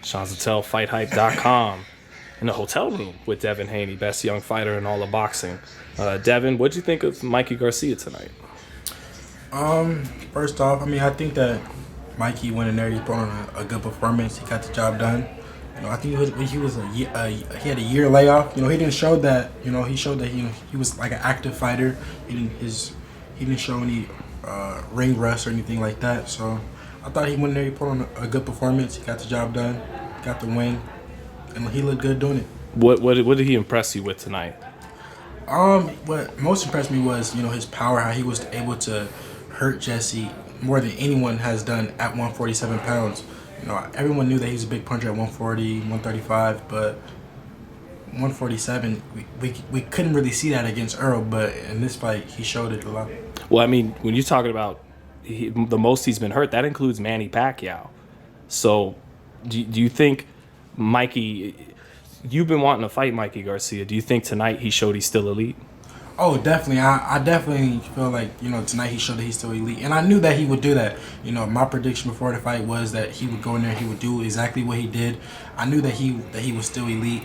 Sean Zattel, FightHype.com. In the hotel room with Devin Haney, best young fighter in all of boxing. Devin, what'd you think of Mikey Garcia tonight? First off, I think that Mikey went in there. He put on a good performance. He got the job done. I think he had a year layoff. He didn't show that. He showed that he was like an active fighter. He didn't show any ring rust or anything like that. So I thought he went in there. He put on a good performance. He got the job done. Got the win. And he looked good doing it. What did he impress you with tonight? What most impressed me was, his power, how he was able to hurt Jessie more than anyone has done at 147 pounds. Everyone knew that he was a big puncher at 140, 135, but 147, we couldn't really see that against Earl, but in this fight, he showed it a lot. Well, when you're talking about the most he's been hurt, that includes Manny Pacquiao. So do you think Mikey, you've been wanting to fight Mikey Garcia. Do you think tonight he showed he's still elite? Oh, definitely. I definitely feel like, tonight he showed that he's still elite. And I knew that he would do that. My prediction before the fight was that he would go in there, he would do exactly what he did. I knew that he was still elite.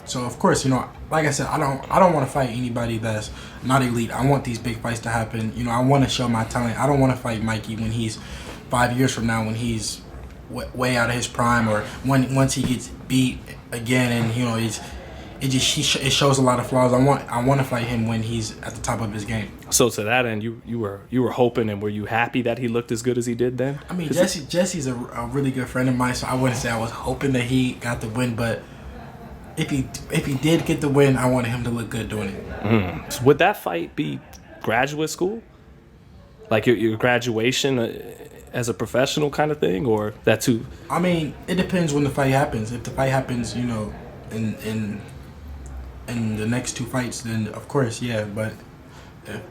So of course, like I said, I don't want to fight anybody that's not elite. I want these big fights to happen. I want to show my talent. I don't want to fight Mikey when he's 5 years from now, when he's way out of his prime, or once he gets beat again, and it shows a lot of flaws. I want to fight him when he's at the top of his game. So to that end, you were hoping, and were you happy that he looked as good as he did then? Jesse's a really good friend of mine, so I wouldn't say I was hoping that he got the win, but if he did get the win, I wanted him to look good doing it. So would that fight be graduate school, like your graduation as a professional kind of thing, or that too? It depends when the fight happens. If the fight happens, in the next two fights, then of course, yeah. But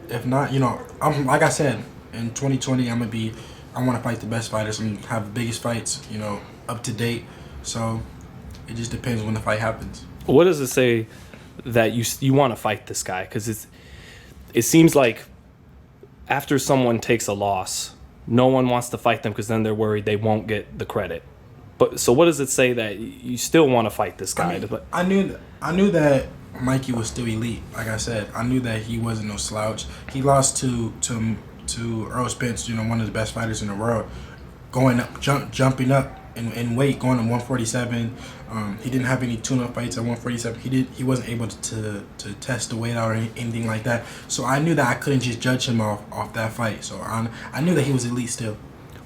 if not, I'm like I said, in 2020, I want to fight the best fighters and have the biggest fights, up to date. So it just depends when the fight happens. What does it say that you want to fight this guy? Because it seems like after someone takes a loss, no one wants to fight them because then they're worried they won't get the credit. But so what does it say that you still want to fight this guy? I knew that Mikey was still elite. Like I said, I knew that he wasn't no slouch. He lost to Earl Spence, one of the best fighters in the world, going up, jumping up in weight, going to 147. He didn't have any tune-up fights at 147. He wasn't able to test the weight out or anything like that. So I knew that I couldn't just judge him off that fight. So I knew that he was elite still.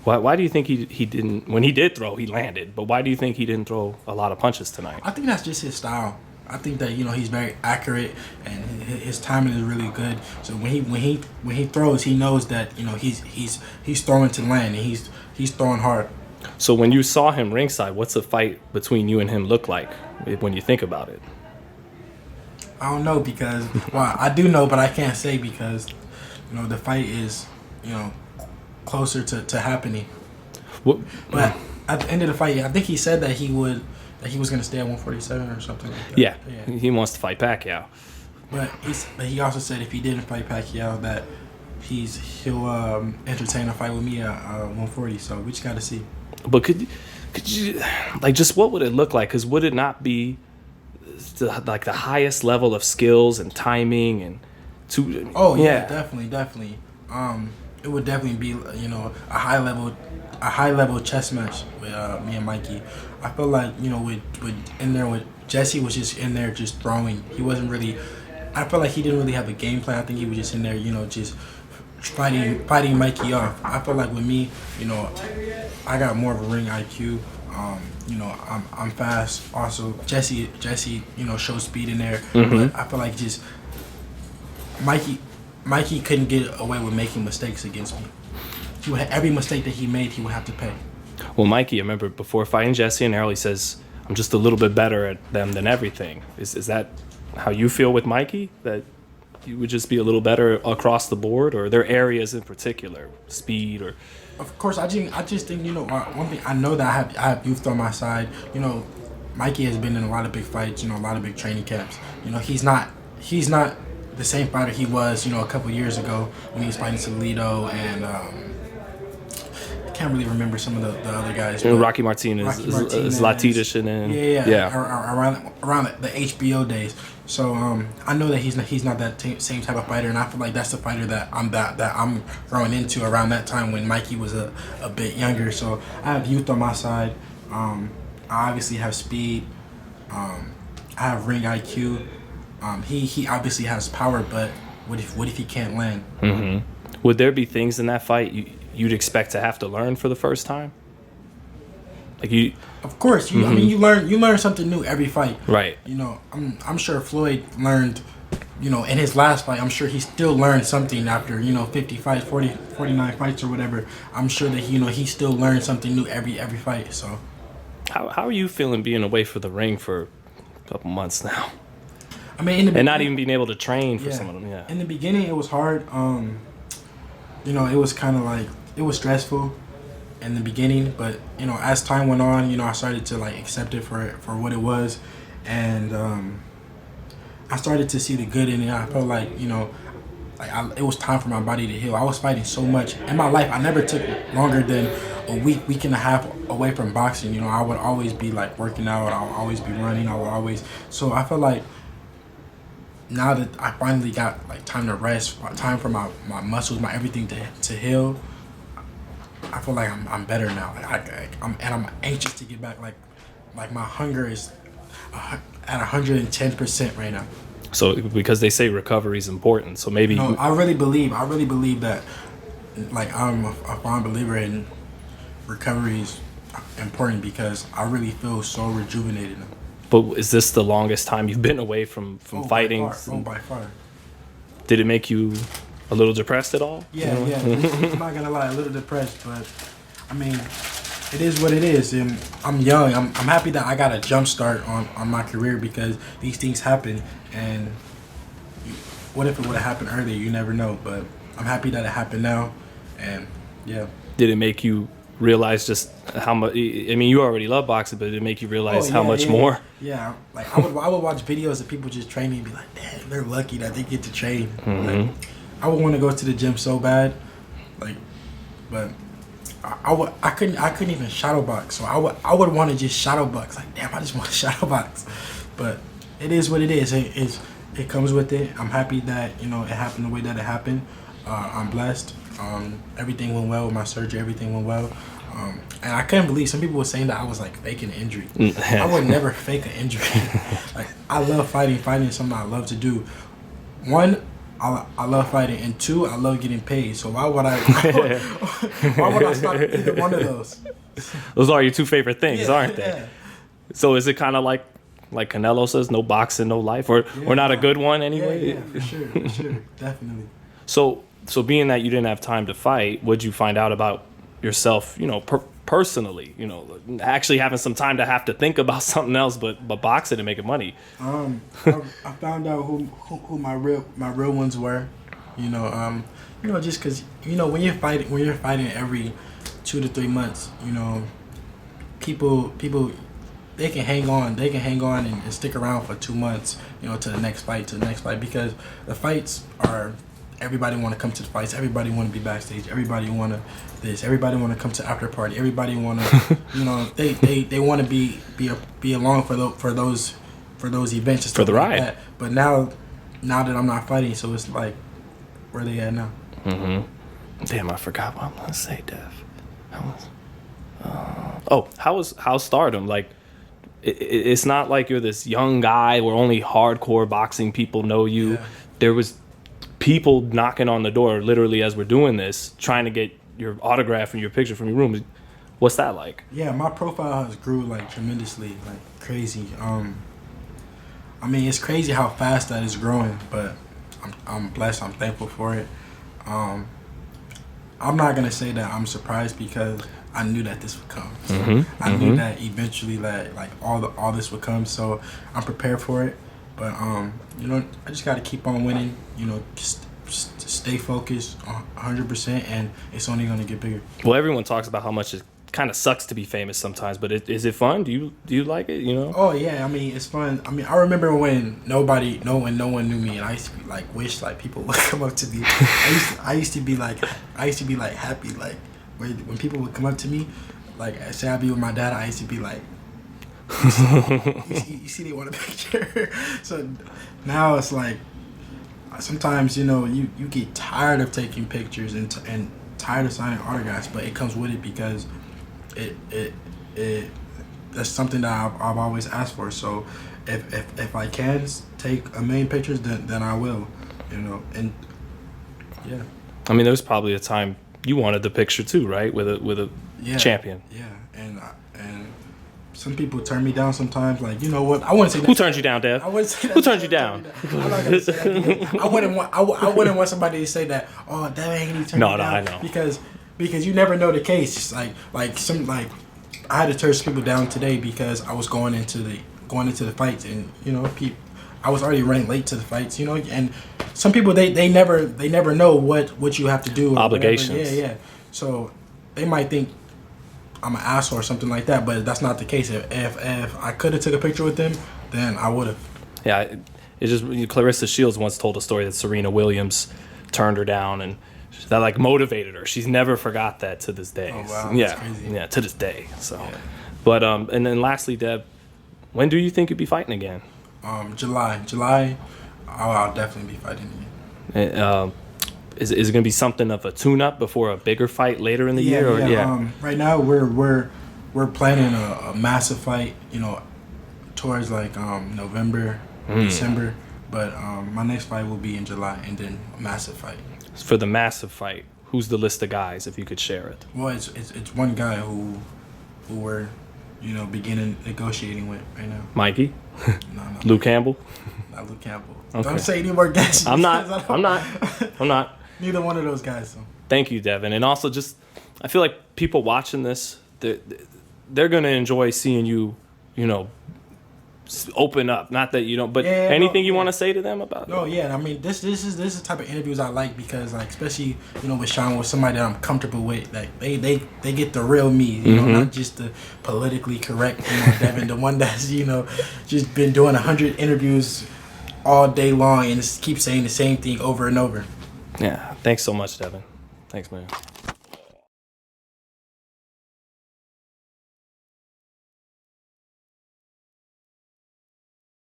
Why do you think he didn't? When he did throw, he landed. But why do you think he didn't throw a lot of punches tonight? I think that's just his style. I think that he's very accurate and his timing is really good. So when he throws, he knows that he's throwing to land, and he's throwing hard. So when you saw him ringside, what's a fight between you and him look like when you think about it? I don't know, because I do know, but I can't say because the fight is closer to happening. But at the end of the fight, I think he said that he was going to stay at 147 or something like that. Yeah, he wants to fight Pacquiao. But he also said if he didn't fight Pacquiao, that he'll entertain a fight with me at 140. So we just got to see. But could you just what would it look like? Because would it not be the highest level of skills and timing and Oh yeah, definitely. It would definitely be a high level chess match with me and Mikey. I feel like with Jessie was just in there just throwing. He wasn't really. I feel like he didn't really have a game plan. I think he was just in there just fighting Mikey off. I feel like with me, I got more of a ring IQ. I'm fast. Also, Jessie, shows speed in there. Mm-hmm. But I feel like just Mikey couldn't get away with making mistakes against me. Every mistake that he made, he would have to pay. Well, Mikey, I remember before fighting Jessie and Errol, he says, "I'm just a little bit better at them than everything." Is that how you feel with Mikey? That you would just be a little better across the board, or are there areas in particular, speed or? Of course, I just think one thing I know that I have youth on my side. Mikey has been in a lot of big fights. A lot of big training camps. He's not the same fighter he was a couple years ago when he was fighting Toledo and can't really remember some of the other guys. And Rocky Martinez, is Latita, and then around the HBO days. So I know that he's not that same type of fighter, and I feel like that's the fighter that I'm growing into around that time when Mikey was a bit younger. So I have youth on my side. I obviously have speed. I have ring IQ. He obviously has power, but what if he can't land? Mm-hmm. Would there be things in that fight you'd expect to have to learn for the first time? Like you, of course, I mean, you learn something new every fight. Right. You know, I'm sure Floyd learned, you know, in his last fight. I'm sure he still learned something after 50 fights, 49 fights or whatever. I'm sure that he still learned something new every fight. So, how are you feeling being away from the ring for a couple months now? I mean, and not even being able to train for some of them. Yeah. In the beginning, it was hard. It was kind of like it was stressful in the beginning, but as time went on, I started to like accept it for what it was, and I started to see the good in it. I felt like it was time for my body to heal. I was fighting so much in my life. I never took longer than a week and a half away from boxing. I would always be like working out. I would always be running. So I felt like now that I finally got like time to rest, time for my muscles, my everything to heal, I feel like I'm better now. Like I'm anxious to get back. Like my hunger is at 110% right now. So because they say recovery is important, so maybe I really believe that. Like I'm a fond believer in recovery is important because I really feel so rejuvenated now. But is this the longest time you've been away from fighting? By far. Did it make you a little depressed at all? Yeah. I'm not gonna lie, a little depressed, but I mean, it is what it is. And I'm young. I'm happy that I got a jump start on my career because these things happen. And what if it would have happened earlier? You never know. But I'm happy that it happened now. And yeah. Did it make you realize just how much? I mean, you already love boxing, but did it make you realize how much more? Yeah, like I would watch videos of people just training and be like, damn, they're lucky that they get to train. Mm-hmm. Like, I would want to go to the gym so bad, like, but I couldn't even shadow box. So I would want to just shadow box. Like, damn, I just want to shadow box. But it is what it is. It comes with it. I'm happy that it happened the way that it happened. I'm blessed. Everything went well with my surgery. Everything went well. And I couldn't believe some people were saying that I was like faking an injury. I would never fake an injury. Like I love fighting. Fighting is something I love to do. One, I love fighting, and two, I love getting paid. So why would I stop either one of those? Those are your two favorite things, aren't they? Yeah. So is it kind of like Canelo says, no boxing, no life, or not a good one anyway? Yeah, for sure, definitely. So being that you didn't have time to fight, what'd you find out about yourself, personally, actually having some time to have to think about something else but boxing and making money? I found out who my real ones were, just because when you're fighting every 2 to 3 months, people they can hang on and stick around for 2 months, to the next fight because the fights are. Everybody want to come to the fights. Everybody want to be backstage. Everybody want to this. Everybody want to come to after party. Everybody want to, they want to be along for those events and stuff for the ride. Like that. But now that I'm not fighting, so it's like, where they at now? Mm-hmm. Damn, I forgot what I'm gonna say, Dev. How's Stardom? Like, it's not like you're this young guy where only hardcore boxing people know you. Yeah. There was people knocking on the door literally as we're doing this, trying to get your autograph and your picture from your room. What's that like? Yeah, my profile has grew like tremendously, like crazy. I mean, it's crazy how fast that is growing, but I'm blessed. I'm thankful for it. I'm not gonna say that I'm surprised because I knew that this would come. So I knew that eventually that like all this would come. So I'm prepared for it. But I just got to keep on winning. Just stay focused 100%, and it's only going to get bigger. Well, everyone talks about how much it kind of sucks to be famous sometimes, but is it fun? Do you like it? Oh yeah, I mean it's fun. I mean I remember when no one knew me, and I used to be like wish like people would come up to me. I used to be like happy like when people would come up to me, like say I'd be with my dad, I used to be like, you see they want a picture. So now it's like sometimes you get tired of taking pictures and tired of signing autographs, but it comes with it because it that's something that I've always asked for. So if I can take a million pictures, then I will, and yeah. I mean, there was probably a time you wanted the picture too, right? With a champion. Yeah, and some people turn me down sometimes. Like, you know what? I wouldn't say that. Who turns you down, Dev? I wouldn't say that. Who turns you down? I'm not gonna say that again. I wouldn't want somebody to say that. Oh, Devin Haney turned me down. No, I know. Because you never know the case. It's like I had to turn some people down today because I was going into the fights, and I was already running late to the fights. And some people they never know what you have to do. Obligations. Yeah. So they might think I'm an asshole or something like that, but that's not the case. If I could have took a picture with them, then I would have. Yeah, it's just Clarissa Shields once told a story that Serena Williams turned her down, and that like motivated her. She's never forgot that to this day. Oh wow, yeah, that's crazy. Yeah, to this day. So, yeah. But and then lastly, Deb, when do you think you'll be fighting again? July, I'll definitely be fighting again. Is it going to be something of a tune-up before a bigger fight later in the year? Or, right now we're planning a massive fight, towards like November, December. But my next fight will be in July, and then a massive fight. For the massive fight, who's the list of guys, if you could share it? Well, it's one guy who we're beginning negotiating with right now. Mikey? No. Luke Campbell? Not Luke Campbell. Okay. Don't say any more guys. I'm not. Neither one of those guys. So. Thank you, Devin. And also, just I feel like people watching this, they're gonna enjoy seeing you, open up. Not that you don't, but anything you want to say to them about it? No, yeah. I mean, this is the type of interviews I like because, like, especially with Sean, with somebody that I'm comfortable with. Like, they get the real me, not just the politically correct, Devin, the one that's just been doing 100 interviews all day long and just keep saying the same thing over and over. Yeah. Thanks so much, Devin. Thanks, man.